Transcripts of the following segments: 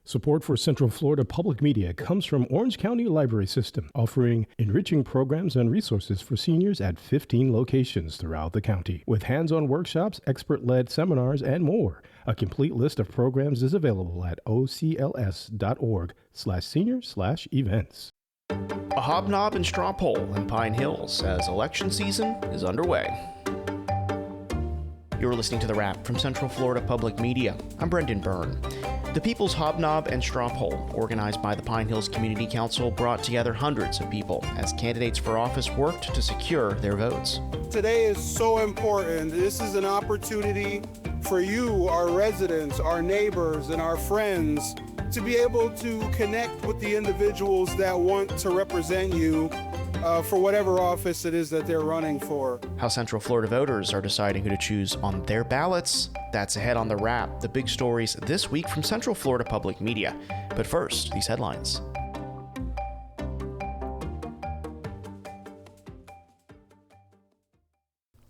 Support for Central Florida Public Media comes from Orange County Library System, offering enriching programs and resources for seniors at 15 locations throughout the county, with hands-on workshops, expert-led seminars, and more. A complete list of programs is available at ocls.org/senior/events. A Hob Nob and straw poll in Pine Hills as election season is underway. You're listening to The Wrap from Central Florida Public Media. I'm Brendan Byrne. The People's Hob Nob and Straw Poll, organized by the Pine Hills Community Council, brought together hundreds of people as candidates for office worked to secure their votes. Today is so important. This is an opportunity for you, our residents, our neighbors, and our friends to be able to connect with the individuals that want to represent you for whatever office it is that they're running for. How Central Florida voters are deciding who to choose on their ballots, that's ahead on The Wrap, the big stories this week from Central Florida Public Media. But first, these headlines.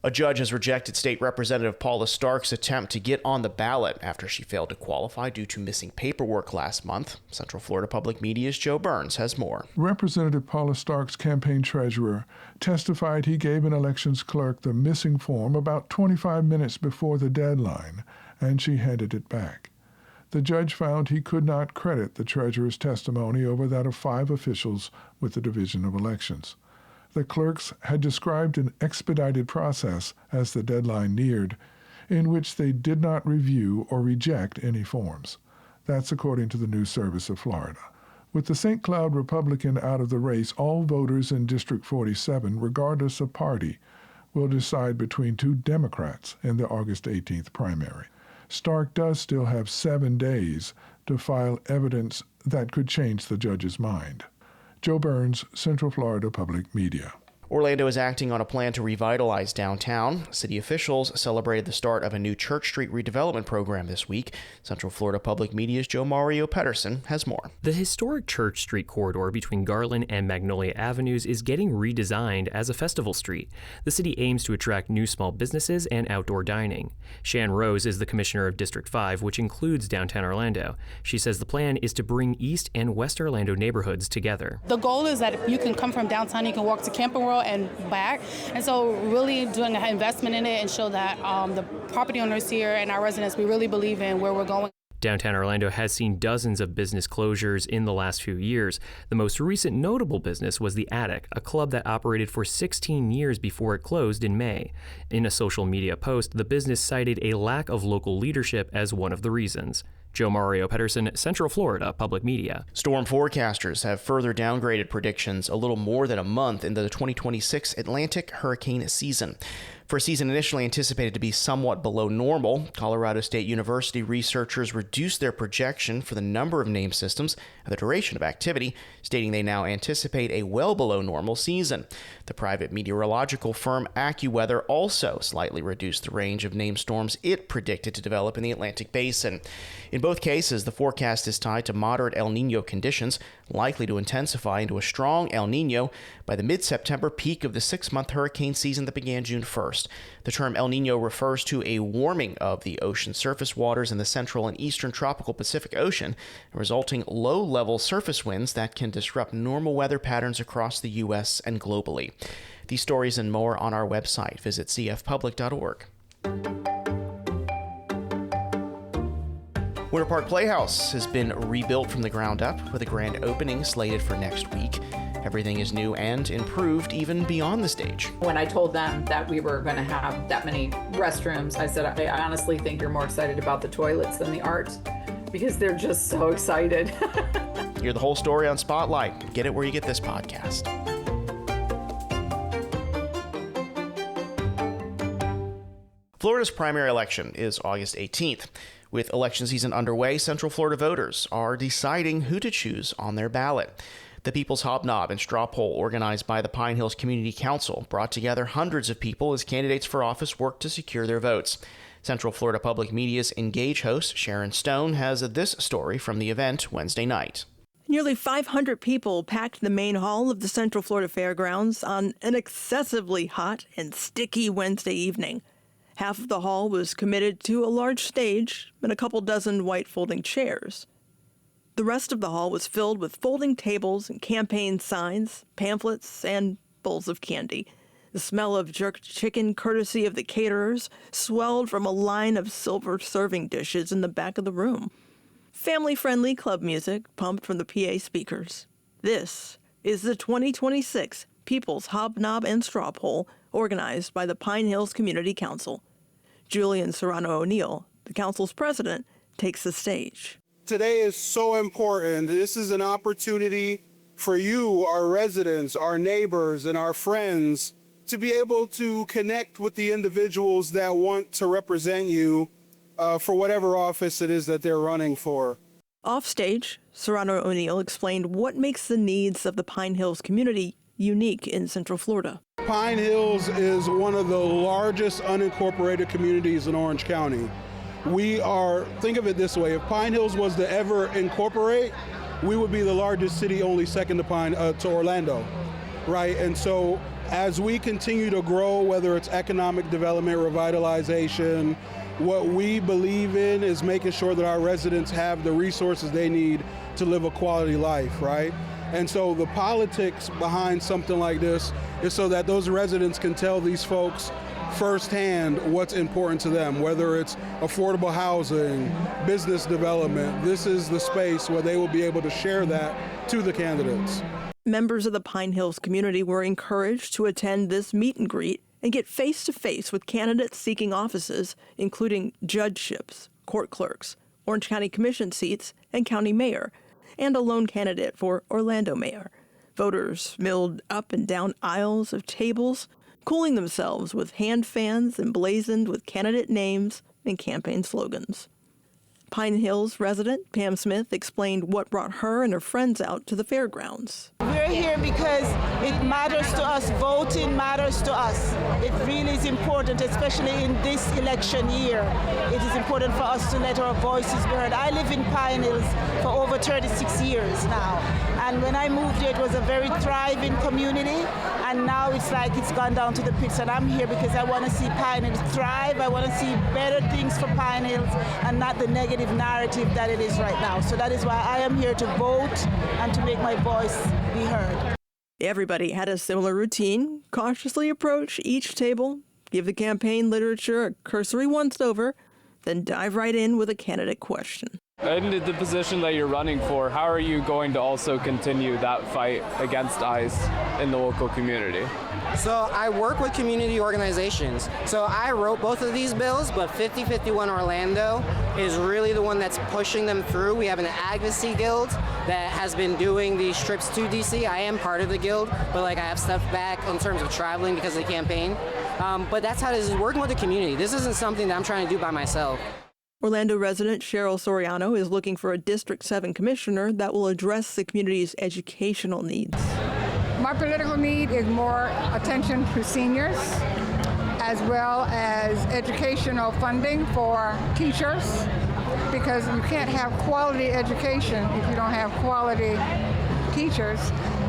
A judge has rejected State Representative Paula Stark's attempt to get on the ballot after she failed to qualify due to missing paperwork last month. Central Florida Public Media's Joe Burns has more. Representative Paula Stark's campaign treasurer testified he gave an elections clerk the missing form about 25 minutes before the deadline, and she handed it back. The judge found he could not credit the treasurer's testimony over that of 5 officials with the Division of Elections. The clerks had described an expedited process as the deadline neared, in which they did not review or reject any forms. That's according to the News Service of Florida. With the St. Cloud Republican out of the race, all voters in District 47, regardless of party, will decide between 2 Democrats in the August 18th primary. Stark does still have 7 days to file evidence that could change the judge's mind. Joe Burns, Central Florida Public Media. Orlando is acting on a plan to revitalize downtown. City officials celebrated the start of a new Church Street redevelopment program this week. Central Florida Public Media's Joe Mario Pedersen has more. The historic Church Street corridor between Garland and Magnolia Avenues is getting redesigned as a festival street. The city aims to attract new small businesses and outdoor dining. Shan Rose is the commissioner of District 5, which includes downtown Orlando. She says the plan is to bring East and West Orlando neighborhoods together. The goal is that if you can come from downtown, you can walk to Camping World and back. And so really doing an investment in it and show that the property owners here and our residents, we really believe in where we're going. Downtown Orlando has seen dozens of business closures in the last few years. The most recent notable business was The Attic, a club that operated for 16 years before it closed in May. In a social media post, the business cited a lack of local leadership as one of the reasons. Joe Mario Pedersen, Central Florida Public Media. Storm forecasters have further downgraded predictions a little more than a month into the 2026 Atlantic hurricane season. For a season initially anticipated to be somewhat below normal, Colorado State University researchers reduced their projection for the number of named systems and the duration of activity, stating they now anticipate a well below normal season. The private meteorological firm AccuWeather also slightly reduced the range of named storms it predicted to develop in the Atlantic Basin. In both cases, the forecast is tied to moderate El Nino conditions, likely to intensify into a strong El Nino by the mid-September peak of the 6-month hurricane season that began June 1st. The term El Nino refers to a warming of the ocean surface waters in the central and eastern tropical Pacific Ocean, resulting low-level surface winds that can disrupt normal weather patterns across the U.S. and globally. These stories and more on our website. Visit cfpublic.org. Winter Park Playhouse has been rebuilt from the ground up with a grand opening slated for next week. Everything is new and improved even beyond the stage. When I told them that we were going to have that many restrooms, I said, I honestly think you're more excited about the toilets than the art, because they're just so excited. Hear the whole story on Spotlight. Get it where you get this podcast. Florida's primary election is August 18th. With election season underway, Central Florida voters are deciding who to choose on their ballot. The People's Hob Nob and straw poll, organized by the Pine Hills Community Council, brought together hundreds of people as candidates for office worked to secure their votes. Central Florida Public Media's Engage host, Sharon Stone, has this story from the event Wednesday night. Nearly 500 people packed the main hall of the Central Florida Fairgrounds on an excessively hot and sticky Wednesday evening. Half of the hall was committed to a large stage and a couple dozen white folding chairs. The rest of the hall was filled with folding tables and campaign signs, pamphlets, and bowls of candy. The smell of jerked chicken, courtesy of the caterers, swelled from a line of silver serving dishes in the back of the room. Family-friendly club music pumped from the PA speakers. This is the 2026 People's Hob Nob and Straw Poll, organized by the Pine Hills Community Council. Julian Serrano O'Neill, the council's president, takes the stage. Today is so important. This is an opportunity for you, our residents, our neighbors, and our friends to be able to connect with the individuals that want to represent you for whatever office it is that they're running for. Offstage, Serrano O'Neill explained what makes the needs of the Pine Hills community unique in Central Florida. Pine Hills is one of the largest unincorporated communities in Orange County. Think of it this way, if Pine Hills was to ever incorporate, we would be the largest city, only second to Orlando, right? And so as we continue to grow, whether it's economic development, revitalization, what we believe in is making sure that our residents have the resources they need to live a quality life, right? And so the politics behind something like this is so that those residents can tell these folks firsthand what's important to them, whether it's affordable housing, business development. This is the space where they will be able to share that to the candidates. Members of the Pine Hills community were encouraged to attend this meet and greet and get face-to-face with candidates seeking offices, including judgeships, court clerks, Orange County Commission seats, and county mayor, and a lone candidate for Orlando mayor. Voters milled up and down aisles of tables, cooling themselves with hand fans emblazoned with candidate names and campaign slogans. Pine Hills resident Pam Smith explained what brought her and her friends out to the fairgrounds. We're here because it matters to us. Voting matters to us. It really is important, especially in this election year. It is important for us to let our voices be heard. I live in Pine Hills for over 36 years now. And when I moved here, it was a very thriving community. And now it's like it's gone down to the pits. And I'm here because I want to see Pine Hills thrive. I want to see better things for Pine Hills and not the negative narrative that it is right now. So that is why I am here to vote and to make my voice be heard. Everybody had a similar routine: cautiously approach each table, give the campaign literature a cursory once-over, then dive right in with a candidate question. In the position that you're running for, how are you going to also continue that fight against ICE in the local community? So I work with community organizations. So I wrote both of these bills, but 5051 Orlando is really the one that's pushing them through. We have an advocacy guild that has been doing these trips to DC. I am part of the guild, but I have stuff back in terms of traveling because of the campaign. But that's how this is, working with the community. This isn't something that I'm trying to do by myself. Orlando resident Cheryl Soriano is looking for a District 7 commissioner that will address the community's educational needs. My political need is more attention to seniors, as well as educational funding for teachers, because you can't have quality education if you don't have quality teachers,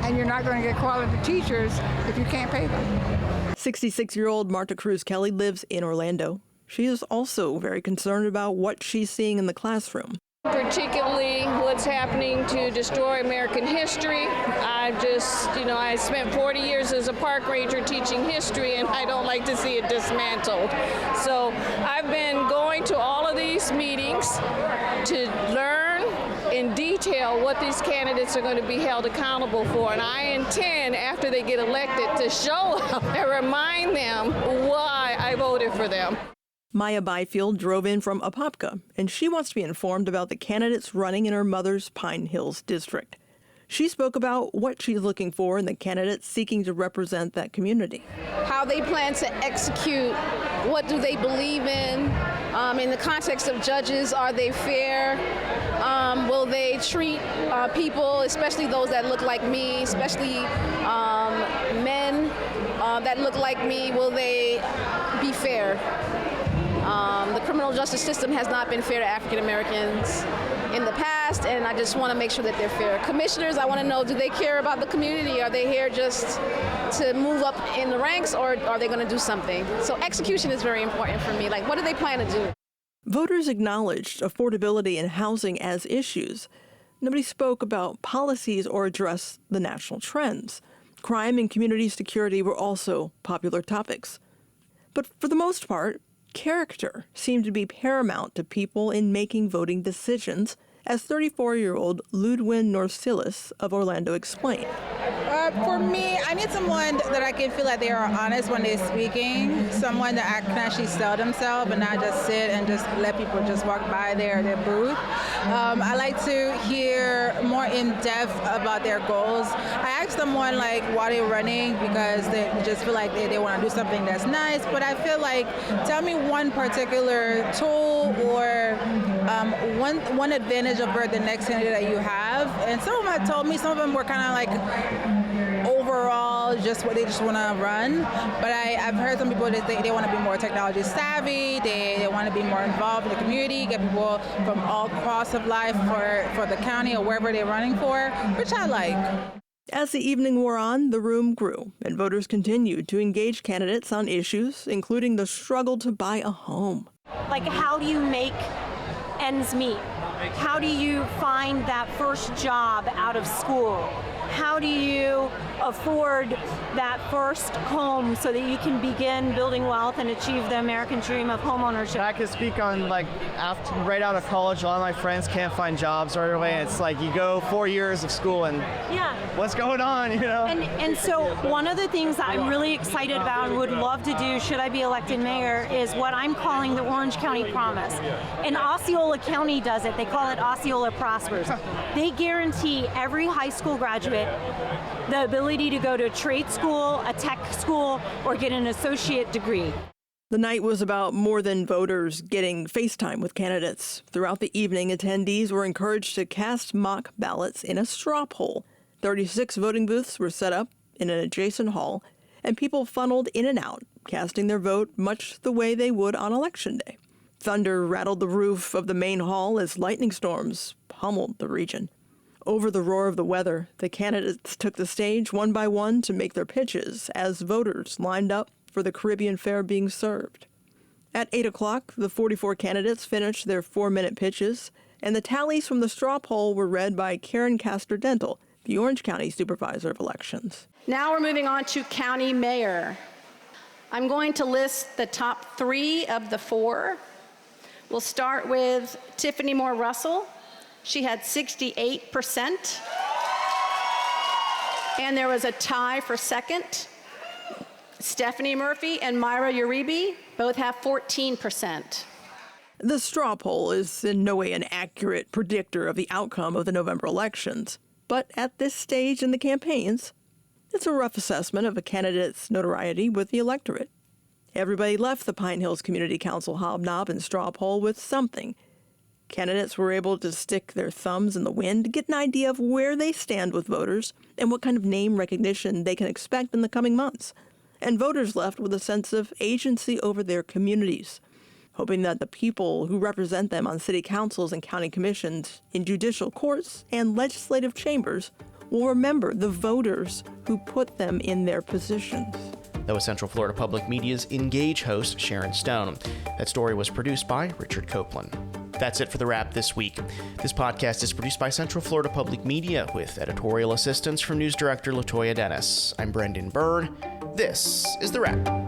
and you're not going to get quality teachers if you can't pay them. 66-year-old Marta Cruz Kelly lives in Orlando. She is also very concerned about what she's seeing in the classroom. Particularly what's happening to destroy American history. I spent 40 years as a park ranger teaching history, and I don't like to see it dismantled. So I've been going to all of these meetings to learn in detail what these candidates are going to be held accountable for, and I intend, after they get elected, to show them and remind them why I voted for them. Maya Byfield drove in from Apopka, and she wants to be informed about the candidates running in her mother's Pine Hills district. She spoke about what she's looking for in the candidates seeking to represent that community. How they plan to execute, what do they believe in the context of judges, are they fair? Will they treat people, especially those that look like me, especially men that look like me, will they be fair? The criminal justice system has not been fair to African Americans in the past, and I just want to make sure that they're fair. Commissioners, I want to know, do they care about the community? Are they here just to move up in the ranks, or are they going to do something? So execution is very important for me. What do they plan to do? Voters acknowledged affordability and housing as issues. Nobody spoke about policies or addressed the national trends. Crime and community security were also popular topics. But for the most part, character seemed to be paramount to people in making voting decisions, as 34-year-old Ludwin Norsilis of Orlando explained. For me, I need someone that I can feel like they are honest when they're speaking, someone that can actually sell themselves and not just sit and just let people just walk by their booth. I like to hear more in depth about their goals. I ask someone like why they're running because they just feel like they want to do something that's nice, but I feel like tell me one particular tool or one advantage over the next candidate that you have. And some of them had told me, some of them were kind of like overall just what they just want to run, but I've heard some people that they want to be more technology savvy, they want to be more involved in the community, get people from all across of life for the county or wherever they're running for, which I like. As the evening wore on, the room grew, and voters continued to engage candidates on issues, including the struggle to buy a home. Like, how do you make ends meet? How do you find that first job out of school? How do you afford that first home so that you can begin building wealth and achieve the American dream of homeownership? I could speak on, like, right out of college, a lot of my friends can't find jobs right away. It's like you go 4 years of school and what's going on, you know? And so one of the things that I'm really excited about and would love to do should I be elected mayor is what I'm calling the Orange County Promise. And Osceola County does it. They call it Osceola Prospers. They guarantee every high school graduate the ability to go to a trade school, a tech school, or get an associate degree. The night was about more than voters getting FaceTime with candidates. Throughout the evening, attendees were encouraged to cast mock ballots in a straw poll. 36 voting booths were set up in an adjacent hall, and people funneled in and out, casting their vote much the way they would on Election Day. Thunder rattled the roof of the main hall as lightning storms pummeled the region. Over the roar of the weather, the candidates took the stage one by one to make their pitches as voters lined up for the Caribbean fare being served. At 8 o'clock, the 44 candidates finished their 4-minute pitches, and the tallies from the straw poll were read by Karen Castor-Dental, the Orange County Supervisor of Elections. Now we're moving on to county mayor. I'm going to list the top 3 of the 4. We'll start with Tiffany Moore Russell. She had 68%. And there was a tie for second. Stephanie Murphy and Myra Uribe both have 14%. The straw poll is in no way an accurate predictor of the outcome of the November elections. But at this stage in the campaigns, it's a rough assessment of a candidate's notoriety with the electorate. Everybody left the Pine Hills Community Council Hob Nob and straw poll with something. Candidates were able to stick their thumbs in the wind to get an idea of where they stand with voters and what kind of name recognition they can expect in the coming months. And voters left with a sense of agency over their communities, hoping that the people who represent them on city councils and county commissions, in judicial courts and legislative chambers will remember the voters who put them in their positions. That was Central Florida Public Media's Engage host, Sharon Stone. That story was produced by Richard Copeland. That's it for The Wrap this week. This podcast is produced by Central Florida Public Media with editorial assistance from News Director Latoya Dennis. I'm Brendan Byrne. This is The Wrap.